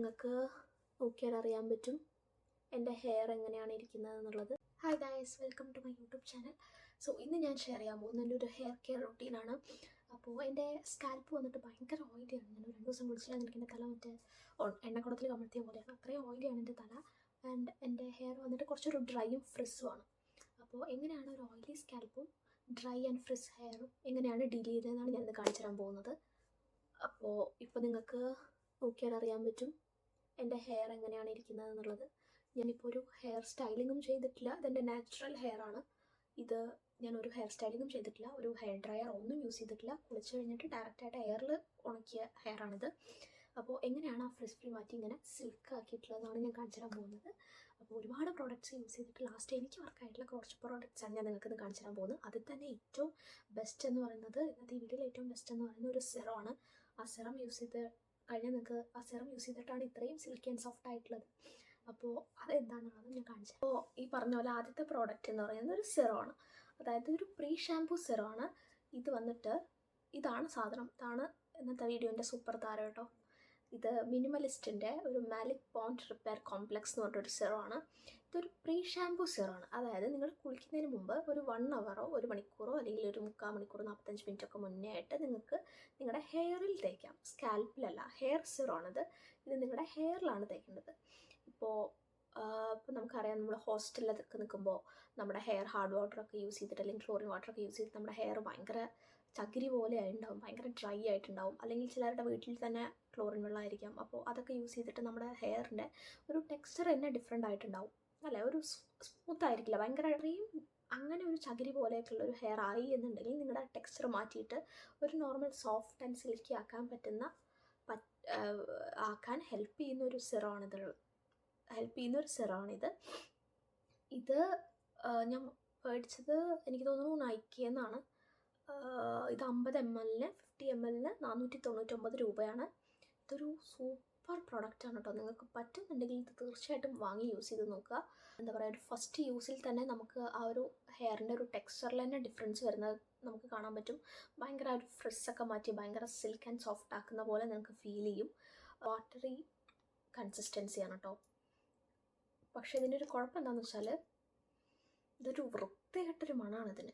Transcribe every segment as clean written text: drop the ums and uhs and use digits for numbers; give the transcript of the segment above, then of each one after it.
നിങ്ങൾക്ക് നോക്കിയാൽ അറിയാൻ പറ്റും എൻ്റെ ഹെയർ എങ്ങനെയാണ് ഇരിക്കുന്നത് എന്നുള്ളത്. Hi guys, welcome to my YouTube channel. So ഇന്ന് ഞാൻ ഷെയർ ചെയ്യാൻ പോകുന്ന എൻ്റെ ഒരു ഹെയർ കെയർ റൊട്ടീനാണ്. അപ്പോൾ എൻ്റെ സ്കാൽപ്പ് വന്നിട്ട് ഭയങ്കര ഓയിലിയാണ്. ഞാൻ 2 ദിവസം കുളിച്ചില്ല, എനിക്ക് എൻ്റെ തല മറ്റേ എണ്ണക്കുടത്തിൽ കമഴ്ത്തിയ പോലെയാണ്. അത്രയും ഓയിലിയാണ് എൻ്റെ തല. ആൻഡ് എൻ്റെ ഹെയർ വന്നിട്ട് കുറച്ചൊരു ഡ്രൈയും ഫ്രിസ്സുമാണ്. അപ്പോൾ എങ്ങനെയാണ് ഒരു ഓയിലി സ്കാൽപ്പും ഡ്രൈ ആൻഡ് ഫ്രിസ് ഹെയറും എങ്ങനെയാണ് ഡീൽ ചെയ്തതെന്നാണ് ഞാനിന്ന് കാണിച്ചു തരാൻ പോകുന്നത്. അപ്പോൾ ഇപ്പോൾ നിങ്ങൾക്ക് നോക്കിയാൽ അറിയാൻ പറ്റും എൻ്റെ ഹെയർ എങ്ങനെയാണ് ഇരിക്കുന്നത് എന്നുള്ളത്. ഞാനിപ്പോൾ ഒരു ഹെയർ സ്റ്റൈലിങ്ങും ചെയ്തിട്ടില്ല, ഇതെൻ്റെ നാച്ചുറൽ ഹെയർ ആണ്. ഇത് ഞാനൊരു ഹെയർ സ്റ്റൈലിങ്ങും ചെയ്തിട്ടില്ല, ഒരു ഹെയർ ഡ്രയർ ഒന്നും യൂസ് ചെയ്തിട്ടില്ല. കുളിച്ച് കഴിഞ്ഞിട്ട് ഡയറക്റ്റായിട്ട് എയറിൽ ഉണക്കിയ ഹെയർ ആണിത്. അപ്പോൾ എങ്ങനെയാണ് ആ ഫ്രിസ് ഫ്രീ മാറ്റി ഇങ്ങനെ സിൽക്ക് ആക്കിയിട്ടുള്ളതാണ് ഞാൻ കാണിച്ചു തരാൻ പോകുന്നത്. അപ്പോൾ ഒരുപാട് പ്രോഡക്റ്റ്സ് യൂസ് ചെയ്തിട്ട് ലാസ്റ്റ് എനിക്ക് വർക്കായിട്ടുള്ള കുറച്ച് പ്രോഡക്റ്റ്സാണ് ഞാൻ നിങ്ങൾക്കിത് കാണിച്ചു തരാൻ പോകുന്നത്. അതിൽ തന്നെ ഏറ്റവും ബെസ്റ്റ് എന്ന് പറയുന്നത്, ഇന്നത്തെ ഈ വീഡിയോയിൽ ഏറ്റവും ബെസ്റ്റ് എന്ന് പറയുന്നത് ഒരു സിറമാണ്. ആ സിറം യൂസ് ചെയ്ത് കഴിഞ്ഞാൽ നിങ്ങൾക്ക് ആ സിറം യൂസ് ചെയ്തിട്ടാണ് ഇത്രയും സിൽക്കി ആൻഡ് സോഫ്റ്റ് ആയിട്ടുള്ളത്. അപ്പോൾ അതെന്താണെന്നുള്ളത് ഞാൻ കാണിച്ചു. അപ്പോൾ ഈ പറഞ്ഞ പോലെ ആദ്യത്തെ പ്രോഡക്റ്റ് എന്ന് പറയുന്നത് ഒരു സിറമാണ്. അതായത് ഒരു പ്രീ ഷാംപൂ സിറമാണ്. ഇത് വന്നിട്ട് ഇതാണ് സാധനം. ഇതാണ് ഇന്നത്തെ വീഡിയോൻ്റെ സൂപ്പർ താരം കേട്ടോ. ഇത് മിനിമലിസ്റ്റിൻ്റെ ഒരു മാലിക് പോണ്ട് റിപ്പയർ കോംപ്ലക്സ് എന്ന് പറഞ്ഞൊരു സിറമാണ്. ഇതൊരു പ്രീ ഷാംപൂ സിറമാണ്. അതായത് നിങ്ങൾ കുളിക്കുന്നതിന് മുമ്പ് ഒരു 1 അവറോ 1 മണിക്കൂറോ അല്ലെങ്കിൽ ഒരു 3/4 മണിക്കൂർ 45 മിനിറ്റൊക്കെ മുന്നേ ആയിട്ട് നിങ്ങൾക്ക് നിങ്ങളുടെ ഹെയറിൽ തേക്കാം. സ്കാൽപ്പിലല്ല, ഹെയർ സിറമാണിത്. ഇത് നിങ്ങളുടെ ഹെയറിലാണ് തേക്കേണ്ടത്. ഇപ്പോൾ നമുക്കറിയാം, നമ്മൾ ഹോസ്റ്റലിലൊക്കെ നിൽക്കുമ്പോൾ നമ്മുടെ ഹെയർ ഹാർഡ് വാട്ടറൊക്കെ യൂസ് ചെയ്തിട്ട് അല്ലെങ്കിൽ ക്ലോറിൻ വാട്ടറൊക്കെ യൂസ് ചെയ്തിട്ട് നമ്മുടെ ഹെയർ ഭയങ്കര ചകിരി പോലെ ആയിട്ടുണ്ടാവും, ഭയങ്കര ഡ്രൈ ആയിട്ടുണ്ടാവും. അല്ലെങ്കിൽ ചിലരുടെ വീട്ടിൽ തന്നെ ക്ലോറിൻ വെള്ളമായിരിക്കാം. അപ്പോൾ അതൊക്കെ യൂസ് ചെയ്തിട്ട് നമ്മുടെ ഹെയറിൻ്റെ ഒരു ടെക്സ്ചർ തന്നെ ഡിഫറെൻ്റ് ആയിട്ടുണ്ടാവും, അല്ലേ? ഒരു സ്മൂത്ത് ആയിരിക്കില്ല, ഭയങ്കര അങ്ങനെ ഒരു ചകിരി പോലെയൊക്കെയുള്ള ഒരു ഹെയർ ആയി എന്നുണ്ടെങ്കിൽ നിങ്ങളുടെ ടെക്സ്ചർ മാറ്റിയിട്ട് ഒരു നോർമൽ സോഫ്റ്റ് ആൻഡ് സിൽക്കി ആക്കാൻ ആക്കാൻ ഹെൽപ്പ് ചെയ്യുന്ന ഒരു സിറമാണിത്. ഇത് ഞാൻ മേടിച്ചത് എനിക്ക് തോന്നുന്നു നൈക്കിയെന്നാണ്. ഇത് 50 ml 50 ml 499 രൂപയാണ്. ഇതൊരു സൂപ്പർ പ്രൊഡക്റ്റാണ് കേട്ടോ. നിങ്ങൾക്ക് പറ്റുന്നുണ്ടെങ്കിൽ ഇത് തീർച്ചയായിട്ടും വാങ്ങി യൂസ് ചെയ്ത് നോക്കുക. എന്താ പറയുക, ഒരു ഫസ്റ്റ് യൂസിൽ തന്നെ നമുക്ക് ആ ഒരു ഹെയറിൻ്റെ ഒരു ടെക്സ്ചറിൽ തന്നെ ഡിഫറൻസ് വരുന്നത് നമുക്ക് കാണാൻ പറ്റും. ഭയങ്കര ഒരു ഫ്രിസ്സൊക്കെ മാറ്റി ഭയങ്കര സിൽക്ക് ആൻഡ് സോഫ്റ്റ് ആക്കുന്ന പോലെ നിങ്ങൾക്ക് ഫീൽ ചെയ്യും. വാട്ടറി കൺസിസ്റ്റൻസിയാണ് കേട്ടോ. പക്ഷേ ഇതിൻ്റെ ഒരു കുഴപ്പം എന്താണെന്ന് വെച്ചാൽ ഇതൊരു വൃത്തികെട്ടൊരു മണമാണ് ഇതിന്.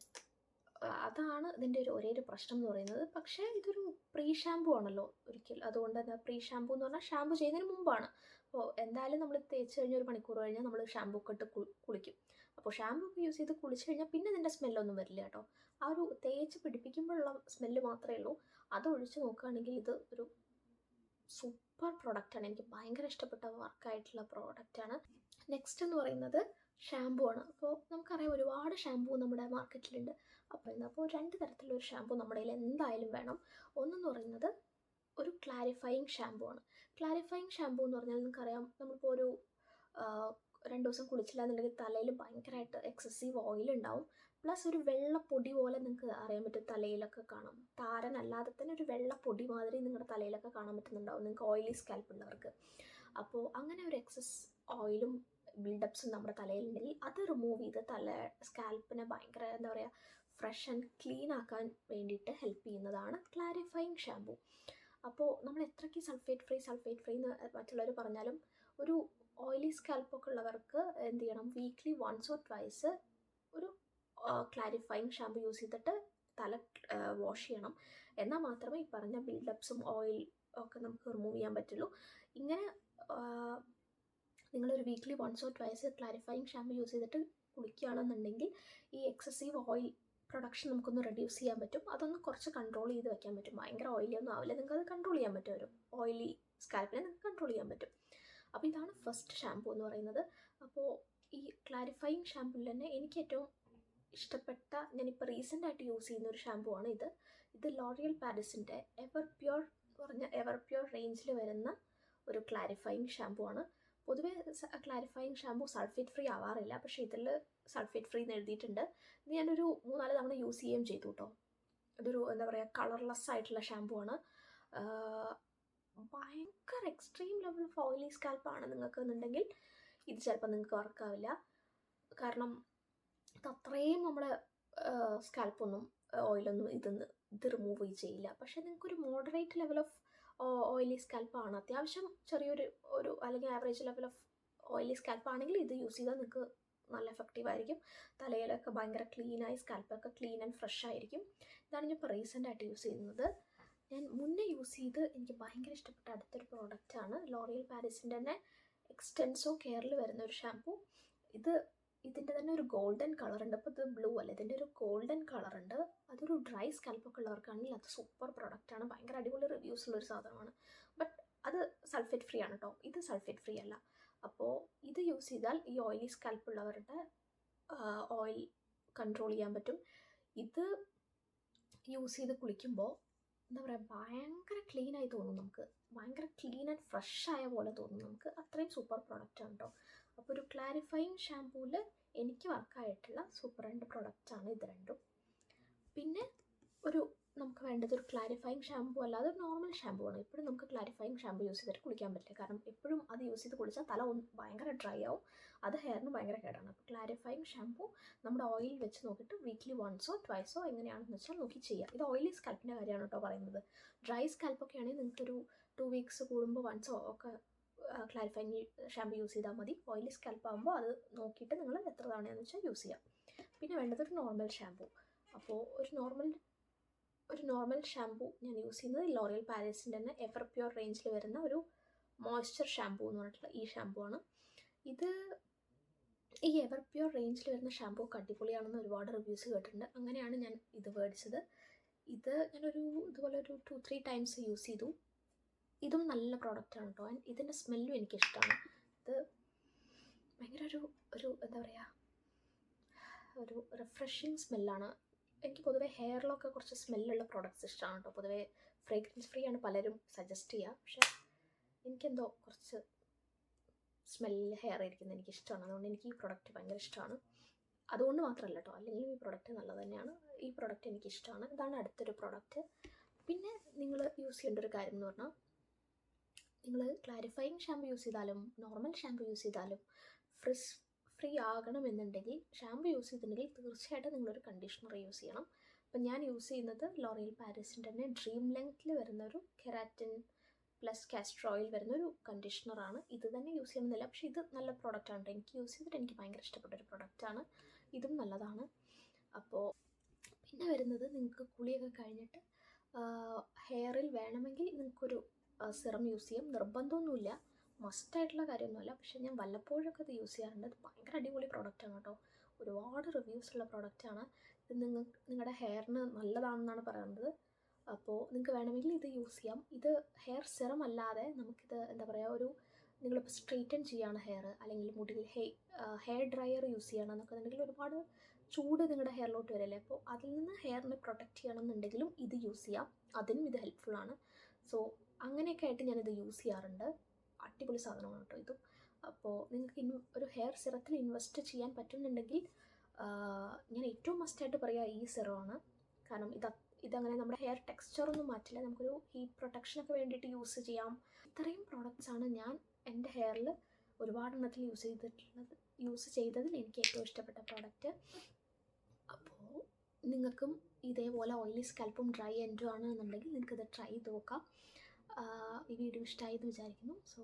അതാണ് ഇതിൻ്റെ ഒരേ ഒരു പ്രശ്നം എന്ന് പറയുന്നത്. പക്ഷേ ഇതൊരു പ്രീ ഷാമ്പൂ ആണല്ലോ ഒരിക്കലും. അതുകൊണ്ട് തന്നെ പ്രീ ഷാമ്പൂ എന്ന് പറഞ്ഞാൽ ഷാമ്പൂ ചെയ്യുന്നതിന് മുമ്പാണ്. അപ്പോൾ എന്തായാലും നമ്മൾ തേച്ച് കഴിഞ്ഞ് ഒരു മണിക്കൂർ കഴിഞ്ഞാൽ നമ്മൾ ഷാമ്പൂ ഒക്കെ ഇട്ട് കുളിക്കും. അപ്പോൾ ഷാമ്പൂ ഒക്കെ യൂസ് ചെയ്ത് കുളിച്ച് കഴിഞ്ഞാൽ പിന്നെ ഇതിൻ്റെ സ്മെല്ലൊന്നും വരില്ല കേട്ടോ. ആ ഒരു തേച്ച് പിടിപ്പിക്കുമ്പോഴുള്ള സ്മെല്ല് മാത്രമേ ഉള്ളൂ. അതൊഴിച്ച് നോക്കുകയാണെങ്കിൽ ഇത് ഒരു സൂപ്പർ പ്രോഡക്റ്റാണ്. എനിക്ക് ഭയങ്കര ഇഷ്ടപ്പെട്ട വർക്കായിട്ടുള്ള പ്രോഡക്റ്റാണ്. നെക്സ്റ്റ് എന്ന് പറയുന്നത് ഷാമ്പൂ ആണ്. അപ്പോൾ നമുക്കറിയാം ഒരുപാട് ഷാമ്പൂ നമ്മുടെ മാർക്കറ്റിലുണ്ട്. അപ്പോൾ 2 തരത്തിലൊരു ഷാമ്പൂ നമ്മുടെ കയ്യിൽ എന്തായാലും വേണം. ഒന്നെന്ന് പറയുന്നത് ഒരു ക്ലാരിഫയിങ് ഷാമ്പൂ ആണ്. ക്ലാരിഫയിങ് ഷാമ്പൂ എന്ന് പറഞ്ഞാൽ നിങ്ങൾക്കറിയാം, നമ്മളിപ്പോൾ ഒരു 2 ദിവസം കുളിച്ചില്ല എന്നുണ്ടെങ്കിൽ തലയിൽ ഭയങ്കരമായിട്ട് എക്സസീവ് ഓയിൽ ഉണ്ടാവും. പ്ലസ് ഒരു വെള്ളപ്പൊടി പോലെ നിങ്ങൾക്ക് അറിയാൻ പറ്റും, തലയിലൊക്കെ കാണാം. താരനല്ലാതെ തന്നെ ഒരു വെള്ളപ്പൊടി മാതിരി നിങ്ങളുടെ തലയിലൊക്കെ കാണാൻ പറ്റുന്നുണ്ടാവും നിങ്ങൾക്ക് ഓയിലി സ്കാൽപ്പ് ഉള്ളവർക്ക്. അപ്പോൾ അങ്ങനെ ഒരു എക്സസ് ഓയിലും ബിൽഡപ്സും നമ്മുടെ തലയിലുണ്ടെങ്കിൽ അത് റിമൂവ് ചെയ്ത് സ്കാൽപ്പിനെ ഭയങ്കര എന്താ പറയുക ഫ്രഷ് ആൻഡ് ക്ലീൻ ആക്കാൻ വേണ്ടിയിട്ട് ഹെൽപ്പ് ചെയ്യുന്നതാണ് ക്ലാരിഫയിങ് ഷാമ്പൂ. അപ്പോൾ നമ്മൾ എത്രയ്ക്ക് സൾഫേറ്റ് ഫ്രീ എന്ന് മറ്റുള്ളവർ പറഞ്ഞാലും ഒരു ഓയിലി സ്കാൽപ്പൊക്കെ ഉള്ളവർക്ക് എന്ത് ചെയ്യണം, വീക്ക്ലി 1 or 2 ഒരു ക്ലാരിഫയിങ് ഷാമ്പൂ യൂസ് ചെയ്തിട്ട് തല വാഷ് ചെയ്യണം. എന്നാൽ മാത്രമേ ഈ പറഞ്ഞ ബിൽഡപ്സും ഓയിൽ ഒക്കെ നമുക്ക് റിമൂവ് ചെയ്യാൻ പറ്റുള്ളൂ. ഇങ്ങനെ നിങ്ങളൊരു weekly 1 or 2 clarifying shampoo use ചെയ്തിട്ട് കുളിക്കുകയാണെന്നുണ്ടെങ്കിൽ ഈ എക്സസീവ് ഓയിൽ പ്രൊഡക്ഷൻ നമുക്കൊന്ന് റെഡ്യൂസ് ചെയ്യാൻ പറ്റും. അതൊന്ന് കുറച്ച് കൺട്രോൾ ചെയ്ത് വെക്കാൻ പറ്റും. ഭയങ്കര ഓയിലി ഒന്നും ആവില്ല, നിങ്ങൾക്കത് കൺട്രോൾ ചെയ്യാൻ പറ്റും. ഒരു ഓയിലി സ്കാൽപ്പിനെ നിങ്ങൾക്ക് കൺട്രോൾ ചെയ്യാൻ പറ്റും. അപ്പോൾ ഇതാണ് ഫസ്റ്റ് ഷാമ്പൂ എന്ന് പറയുന്നത്. അപ്പോൾ ഈ ക്ലാരിഫയിങ് ഷാമ്പൂവിൽ തന്നെ എനിക്ക് ഏറ്റവും ഇഷ്ടപ്പെട്ട, ഞാനിപ്പോൾ റീസെൻ്റായിട്ട് യൂസ് ചെയ്യുന്ന ഒരു ഷാമ്പൂ ആണ് ഇത് ലോറിയൽ പാരിസിൻ്റെ എവർ പ്യൂർ റേഞ്ചിൽ വരുന്ന ഒരു ക്ലാരിഫയിങ് ഷാമ്പൂ ആണ്. പൊതുവേ ക്ലാരിഫയിങ് ഷാമ്പൂ സൾഫേറ്റ് ഫ്രീ ആവാറില്ല, പക്ഷേ ഇതിൽ സൾഫേറ്റ് ഫ്രീ എന്ന് എഴുതിയിട്ടുണ്ട്. ഇത് ഞാനൊരു 3-4 തവണ യൂസ് ചെയ്യുകയും ചെയ്തു കേട്ടോ. ഇതൊരു എന്താ പറയുക കളർലെസ് ആയിട്ടുള്ള ഷാമ്പൂ ആണ്. ഭയങ്കര എക്സ്ട്രീം ലെവൽ ഓഫ് ഓയിലി സ്കാൽപ്പാണ് നിങ്ങൾക്ക് എന്നുണ്ടെങ്കിൽ ഇത് ചിലപ്പോൾ നിങ്ങൾക്ക് വർക്കാവില്ല. കാരണം ഇത് അത്രയും നമ്മുടെ സ്കാൽപ്പൊന്നും ഓയിലൊന്നും ഇത് റിമൂവ് ചെയ്യില്ല. പക്ഷേ നിങ്ങൾക്കൊരു മോഡറേറ്റ് ലെവൽ ഓഫ് ഓയിലി സ്കാൽപ്പാണ്, അത്യാവശ്യം ചെറിയൊരു അല്ലെങ്കിൽ ആവറേജ് ലെവൽ ഓഫ് ഓയിലി സ്കാൽപ്പാണെങ്കിൽ ഇത് യൂസ് ചെയ്താൽ നിങ്ങൾക്ക് നല്ല എഫക്റ്റീവ് ആയിരിക്കും. തലയിലൊക്കെ ഭയങ്കര ക്ലീനായി, സ്കാൽപ്പൊക്കെ ക്ലീൻ ആൻഡ് ഫ്രഷ് ആയിരിക്കും. ഇതാണ് ഞാൻ ഇപ്പോൾ റീസെൻ്റായിട്ട് യൂസ് ചെയ്യുന്നത്. ഞാൻ മുന്നേ യൂസ് ചെയ്ത് എനിക്ക് ഭയങ്കര ഇഷ്ടപ്പെട്ട അടുത്തൊരു പ്രോഡക്റ്റാണ് ലോറിയൽ പാരീസിൻ്റെ തന്നെ എക്സ്റ്റെൻസോ കെയറിൽ വരുന്ന ഒരു ഷാമ്പൂ. ഇതിൻ്റെ തന്നെ ഒരു ഗോൾഡൻ കളറുണ്ട്. അപ്പോൾ ഇത് ബ്ലൂ അല്ല, ഇതിൻ്റെ ഒരു ഗോൾഡൻ കളറുണ്ട്. അതൊരു ഡ്രൈ സ്കാൽപ്പൊക്കെ ഉള്ളവർക്കാണെങ്കിൽ അത് സൂപ്പർ പ്രൊഡക്റ്റാണ്, ഭയങ്കര അടിപൊളി റിവ്യൂസ് ഉള്ളൊരു സാധനമാണ്. ബട്ട് അത് സൾഫേറ്റ് ഫ്രീ ആണ് കേട്ടോ, ഇത് സൾഫേറ്റ് ഫ്രീ അല്ല. അപ്പോൾ ഇത് യൂസ് ചെയ്താൽ ഈ ഓയിലി സ്കാൽപ്പ് ഉള്ളവരുടെ ഓയിൽ കൺട്രോൾ ചെയ്യാൻ പറ്റും. ഇത് യൂസ് ചെയ്ത് കുളിക്കുമ്പോൾ എന്താ പറയുക, ഭയങ്കര ക്ലീനായി തോന്നും നമുക്ക്, ഭയങ്കര ക്ലീൻ ആൻഡ് ഫ്രഷ് ആയ പോലെ തോന്നും നമുക്ക്. അത്രയും സൂപ്പർ പ്രൊഡക്റ്റാണ് കേട്ടോ. അപ്പോൾ ഒരു ക്ലാരിഫയിങ് ഷാമ്പൂവിൽ എനിക്ക് വർക്കായിട്ടുള്ള സൂപ്പർ 2 പ്രൊഡക്റ്റാണ് ഇത് രണ്ടും. പിന്നെ നമുക്ക് വേണ്ടത് ഒരു ക്ലാരിഫയിങ് ഷാമ്പൂ അല്ലാതെ നോർമൽ ഷാമ്പൂ ആണ്. എപ്പോഴും നമുക്ക് ക്ലാരിഫയിങ് ഷാമ്പൂ യൂസ് ചെയ്തിട്ട് കുളിക്കാൻ പറ്റില്ല, കാരണം എപ്പോഴും അത് യൂസ് ചെയ്ത് കുളിച്ചാൽ തല ഭയങ്കര ഡ്രൈ ആവും, അത് ഹെയറിന് ഭയങ്കര കേടാണ്. അപ്പോൾ ക്ലാരിഫയിങ് ഷാമ്പൂ നമ്മുടെ ഓയിൽ വെച്ച് നോക്കിയിട്ട് വീക്ക്ലി 1 or 2 എങ്ങനെയാണെന്ന് വെച്ചാൽ നോക്കി ചെയ്യാം. ഇത് ഓയിലി സ്കാൽപ്പിൻ്റെ കാര്യമാണ് കേട്ടോ പറയുന്നത്. ഡ്രൈ സ്കാൽപ്പൊക്കെ ആണെങ്കിൽ നിങ്ങൾക്കൊരു 2 weeks കൂടുമ്പോൾ 1 ഒക്കെ ക്ലാരിഫയിങ് ഷാമ്പൂ യൂസ് ചെയ്താൽ മതി. ഓയിലി സ്കാൽപ്പ് ആകുമ്പോൾ അത് നോക്കിയിട്ട് നിങ്ങൾ എത്ര തവണയാണെന്ന് വെച്ചാൽ യൂസ് ചെയ്യാം. പിന്നെ വേണ്ടത് ഒരു നോർമൽ ഷാമ്പൂ. അപ്പോൾ ഒരു നോർമൽ ഷാമ്പൂ ഞാൻ യൂസ് ചെയ്യുന്നത് ലോറിയൽ പാരീസിൻ്റെ തന്നെ എവർ പ്യൂർ റേഞ്ചിൽ വരുന്ന ഒരു മോയ്സ്ചർ ഷാമ്പൂ എന്ന് പറഞ്ഞിട്ടുള്ള ഈ ഷാമ്പൂ ആണ്. ഈ എവർ പ്യൂർ റേഞ്ചിൽ വരുന്ന ഷാമ്പൂ ഒക്കെ അടിപൊളിയാണെന്ന് ഒരുപാട് റിവ്യൂസ് കേട്ടിട്ടുണ്ട്. അങ്ങനെയാണ് ഞാൻ ഇത് മേടിച്ചത്. ഞാനൊരു ഇതുപോലെ ഒരു 2-3 times യൂസ് ചെയ്തു. ഇതും നല്ല പ്രോഡക്റ്റാണ് കേട്ടോ. ഇതിൻ്റെ സ്മെല്ലും എനിക്കിഷ്ടമാണ്. ഇത് ഭയങ്കര ഒരു എന്താ പറയുക, ഒരു റിഫ്രഷിങ് സ്മെല്ലാണ്. എനിക്ക് പൊതുവേ ഹെയറിലൊക്കെ കുറച്ച് സ്മെല്ലുള്ള പ്രോഡക്റ്റ്സ് ഇഷ്ടമാണ് കേട്ടോ. പൊതുവേ ഫ്രേഗ്രൻസ് ഫ്രീ ആണ് പലരും സജസ്റ്റ് ചെയ്യുക, പക്ഷേ എനിക്കെന്തോ കുറച്ച് സ്മെല്ല് ഹെയർ ഇരിക്കുന്നത് എനിക്കിഷ്ടമാണ്. അതുകൊണ്ട് എനിക്ക് ഈ പ്രോഡക്റ്റ് ഭയങ്കര ഇഷ്ടമാണ്. അതുകൊണ്ട് മാത്രമല്ല കേട്ടോ, അല്ലെങ്കിൽ ഈ പ്രോഡക്റ്റ് നല്ലത് തന്നെയാണ്. ഈ പ്രോഡക്റ്റ് എനിക്കിഷ്ടമാണ്. ഇതാണ് അടുത്തൊരു പ്രോഡക്റ്റ്. പിന്നെ നിങ്ങൾ യൂസ് ചെയ്യേണ്ട ഒരു കാര്യം എന്ന് പറഞ്ഞാൽ, നിങ്ങൾ ക്ലാരിഫയിങ് ഷാമ്പൂ യൂസ് ചെയ്താലും നോർമൽ ഷാമ്പൂ യൂസ് ചെയ്താലും ഫ്രീ ആകണമെന്നുണ്ടെങ്കിൽ, ഷാമ്പൂ യൂസ് ചെയ്തിട്ടുണ്ടെങ്കിൽ തീർച്ചയായിട്ടും നിങ്ങളൊരു കണ്ടീഷണർ യൂസ് ചെയ്യണം. അപ്പം ഞാൻ യൂസ് ചെയ്യുന്നത് ലോറിയൽ പാരീസിൻ്റെ തന്നെ ഡ്രീം ലെങ്ത്തിൽ വരുന്നൊരു കെരാറ്റിൻ പ്ലസ് കാസ്റ്റർ ഓയിൽ വരുന്നൊരു കണ്ടീഷണറാണ്. ഇത് തന്നെ യൂസ് ചെയ്യണമെന്നില്ല, പക്ഷേ ഇത് നല്ല പ്രോഡക്റ്റാണ്. എനിക്ക് യൂസ് ചെയ്തിട്ട് എനിക്ക് ഭയങ്കര ഇഷ്ടപ്പെട്ടൊരു പ്രോഡക്റ്റാണ്. ഇതും നല്ലതാണ്. അപ്പോൾ പിന്നെ വരുന്നത്, നിങ്ങൾക്ക് കുളിയൊക്കെ കഴിഞ്ഞിട്ട് ഹെയറിൽ വേണമെങ്കിൽ നിങ്ങൾക്കൊരു സിറം യൂസ് ചെയ്യാം. നിർബന്ധമൊന്നുമില്ല, മസ്റ്റായിട്ടുള്ള കാര്യമൊന്നുമല്ല. പക്ഷേ ഞാൻ വല്ലപ്പോഴൊക്കെ ഇത് യൂസ് ചെയ്യാറുണ്ട്. ഇത് ഭയങ്കര അടിപൊളി പ്രോഡക്റ്റാണ് കേട്ടോ. ഒരുപാട് റിവ്യൂസ് ഉള്ള പ്രോഡക്റ്റാണ്. ഇത് നിങ്ങളുടെ ഹെയറിന് നല്ലതാണെന്നാണ് പറയുന്നത്. അപ്പോൾ നിങ്ങൾക്ക് വേണമെങ്കിൽ ഇത് യൂസ് ചെയ്യാം. ഇത് ഹെയർ സിറം അല്ലാതെ നമുക്കിത് എന്താ പറയുക, നിങ്ങളിപ്പോൾ സ്ട്രെയിറ്റൻ ചെയ്യുകയാണ് ഹെയർ, അല്ലെങ്കിൽ മുടിയിൽ ഹെയർ ഡ്രയർ യൂസ് ചെയ്യണമെന്നൊക്കെ ഉണ്ടെങ്കിൽ ഒരുപാട് ചൂട് നിങ്ങളുടെ ഹെയറിലോട്ട് വരില്ലേ, അപ്പോൾ അതിൽ നിന്ന് ഹെയറിനെ പ്രൊട്ടക്റ്റ് ചെയ്യണമെന്നുണ്ടെങ്കിലും ഇത് യൂസ് ചെയ്യാം. അതിനും ഇത് ഹെൽപ്ഫുള്ളാണ്. സോ അങ്ങനെയൊക്കെ ആയിട്ട് ഞാനിത് യൂസ് ചെയ്യാറുണ്ട്. അടിപൊളി സാധനമാണ് കേട്ടോ ഇതും. അപ്പോൾ നിങ്ങൾക്ക് ഒരു ഹെയർ സിറത്തിൽ ഇൻവെസ്റ്റ് ചെയ്യാൻ പറ്റുന്നുണ്ടെങ്കിൽ ഞാൻ ഏറ്റവും മസ്റ്റായിട്ട് പറയുക ഈ സിറമാണ്. കാരണം ഇതങ്ങനെ നമ്മുടെ ഹെയർ ടെക്സ്ചറൊന്നും മാറ്റില്ല, നമുക്കൊരു ഹീറ്റ് പ്രൊട്ടക്ഷനൊക്കെ വേണ്ടിയിട്ട് യൂസ് ചെയ്യാം. ഇത്രയും പ്രോഡക്റ്റ്സാണ് ഞാൻ എൻ്റെ ഹെയറിൽ ഒരുപാടെണ്ണത്തിൽ യൂസ് ചെയ്തതിൽ എനിക്ക് ഏറ്റവും ഇഷ്ടപ്പെട്ട പ്രോഡക്റ്റ്. അപ്പോൾ നിങ്ങൾക്കും ഇതേപോലെ ഓയിലി സ്കാൽപ്പും ഡ്രൈ എൻഡും ആണെന്നുണ്ടെങ്കിൽ നിങ്ങൾക്കിത് ട്രൈ ചെയ്ത് നോക്കാം. ഈ വീഡിയോ ഇഷ്ടമായി എന്ന് വിചാരിക്കുന്നു. സോ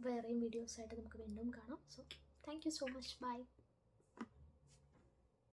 വേറെയും വീഡിയോസായിട്ട് നമുക്ക് വീണ്ടും കാണാം. So thank you so much. By.